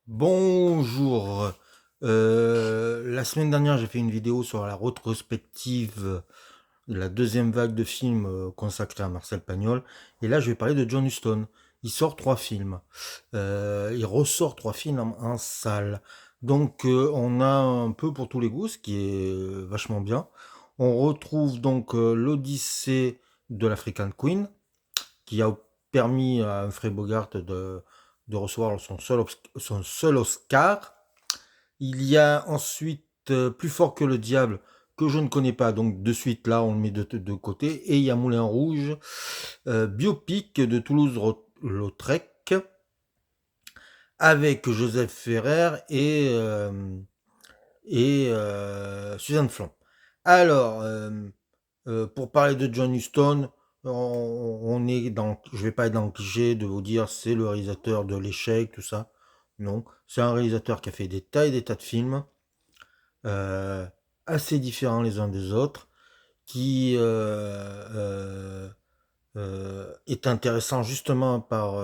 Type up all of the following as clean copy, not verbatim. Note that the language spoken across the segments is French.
Bonjour. La semaine dernière, j'ai fait une vidéo sur la rétrospective de la deuxième vague de films consacrée à Marcel Pagnol. Et là, je vais parler de John Huston. Il sort trois films. Il ressort trois films en salle. Donc, on a un peu pour tous les goûts, ce qui est vachement bien. On retrouve donc l'Odyssée de l'African Queen, qui a permis à Humphrey Bogart de recevoir son seul Oscar. Il y a ensuite Plus fort que le diable, que je ne connais pas, donc de suite là on le met de côté. Et il y a Moulin Rouge, biopic de Toulouse-Lautrec, avec Joseph Ferrer et Suzanne Flon. Alors, pour parler de John Huston, on est dans, je vais pas être dans le cliché de vous dire c'est le réalisateur de l'échec, tout ça. Non, c'est un réalisateur qui a fait des tas et des tas de films, euh, assez différents les uns des autres, qui est intéressant justement par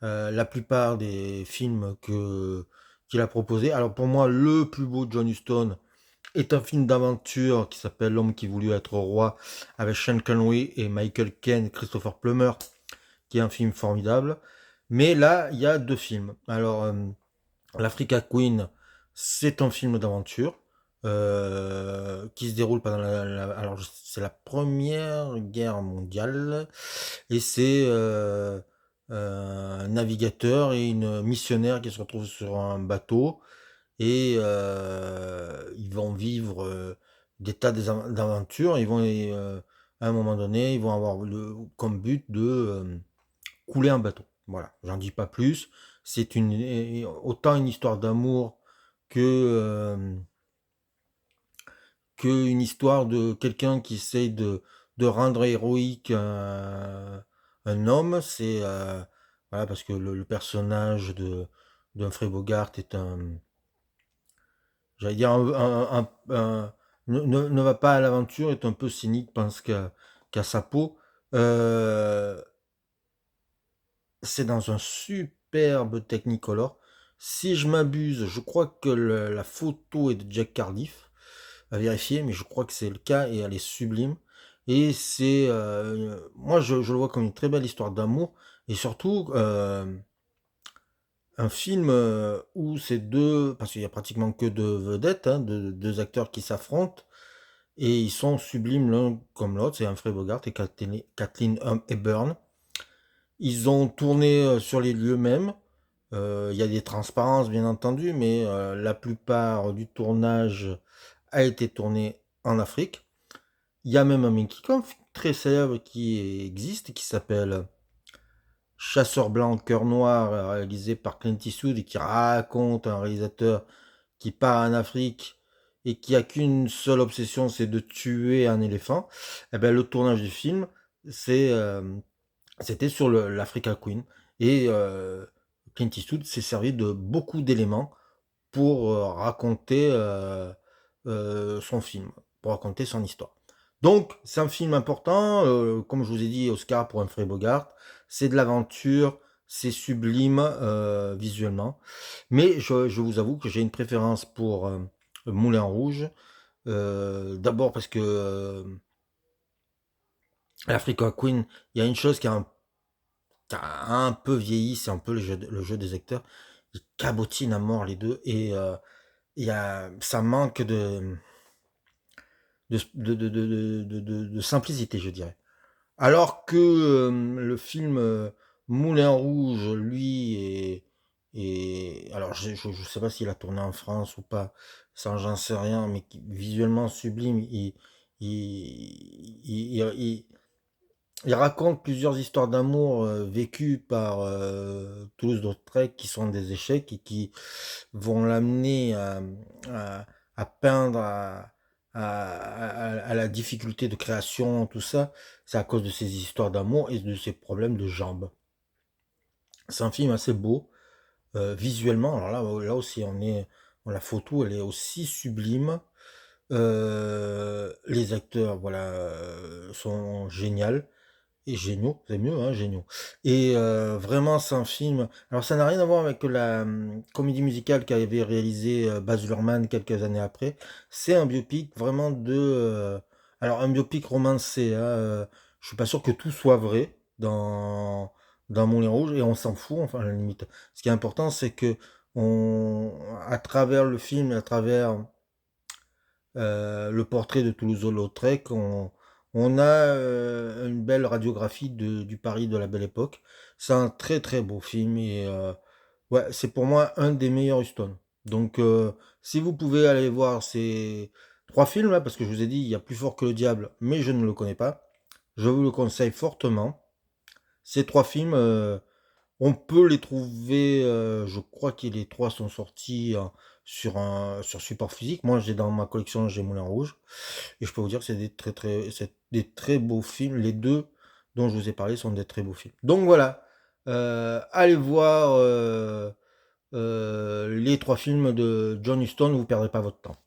la plupart des films qu'il a proposés. Alors pour moi, le plus beau de John Huston est un film d'aventure qui s'appelle L'homme qui voulut être roi, avec Sean Connery et Michael Caine, Christopher Plummer, qui est un film formidable. Mais là, il y a deux films. Alors, l'Africa Queen, c'est un film d'aventure qui se déroule pendant alors c'est la première guerre mondiale, et c'est un navigateur et une missionnaire qui se retrouvent sur un bateau, et ils vont vivre des tas d'aventures. Ils vont à un moment donné, ils vont avoir comme but de couler un bateau. Voilà, j'en dis pas plus. C'est autant une histoire d'amour que une histoire de quelqu'un qui essaye de rendre héroïque un homme. C'est voilà, parce que le personnage de Humphrey Bogart est j'allais dire ne va pas à l'aventure, est un peu cynique, pense qu'à sa peau. Euh, c'est dans un superbe Technicolor. Si je m'abuse, je crois que la photo est de Jack Cardiff, à vérifier, mais je crois que c'est le cas et elle est sublime. Et c'est, moi, je le vois comme une très belle histoire d'amour, et surtout un film où ces deux, parce qu'il y a pratiquement que deux vedettes, hein, deux acteurs qui s'affrontent, et ils sont sublimes l'un comme l'autre. C'est Humphrey Bogart et Kathleen Hepburn. Ils ont tourné sur les lieux mêmes. Il y a des transparences, bien entendu, mais la plupart du tournage a été tourné en Afrique. Il y a même un making-of très célèbre qui existe et qui s'appelle Chasseur blanc, cœur noir, réalisé par Clint Eastwood, et qui raconte un réalisateur qui part en Afrique et qui a qu'une seule obsession, c'est de tuer un éléphant. Et ben, le tournage du film, c'est c'était sur l'Africa Queen. Et Clint Eastwood s'est servi de beaucoup d'éléments pour raconter son film, pour raconter son histoire. Donc, c'est un film important, comme je vous ai dit, Oscar pour Humphrey Bogart. C'est de l'aventure, c'est sublime visuellement. Mais je vous avoue que j'ai une préférence pour Moulin Rouge. D'abord parce que l'Africa Queen, il y a une chose qui a un peu vieilli, c'est un peu le jeu des acteurs. Ils cabotinent à mort les deux, et ça manque de simplicité, je dirais. Alors que le film Moulin Rouge, lui, alors je sais pas s'il a tourné en France ou pas, ça j'en sais rien, mais visuellement sublime. Il raconte plusieurs histoires d'amour vécues par Toulouse-Lautrec, qui sont des échecs et qui vont l'amener à, à peindre à la difficulté de création, tout ça. C'est à cause de ces histoires d'amour et de ces problèmes de jambes. C'est un film assez beau visuellement. Alors là aussi, la photo, elle est aussi sublime. Les acteurs, voilà, sont géniaux. et géniaux, c'est mieux, hein, géniaux. Et vraiment, c'est un film. Alors, ça n'a rien à voir avec la comédie musicale qu'avait réalisé Baz Luhrmann quelques années après. C'est un biopic vraiment alors, un biopic romancé. Hein, je suis pas sûr que tout soit vrai dans Moulin Rouge et on s'en fout. Enfin, à la limite, ce qui est important, c'est que à travers le film, à travers le portrait de Toulouse-Lautrec, on a une belle radiographie du Paris de la Belle Époque. C'est un très très beau film et ouais, c'est pour moi un des meilleurs Huston. Donc si vous pouvez aller voir ces trois films là, parce que je vous ai dit il y a Plus fort que le diable, mais je ne le connais pas, je vous le conseille fortement. Ces trois films, on peut les trouver, je crois que les trois sont sortis sur support physique. Moi, j'ai dans ma collection, j'ai Moulin Rouge. Et je peux vous dire que c'est des très beaux films. Les deux dont je vous ai parlé sont des très beaux films. Donc voilà, allez voir les trois films de John Huston, vous ne perdrez pas votre temps.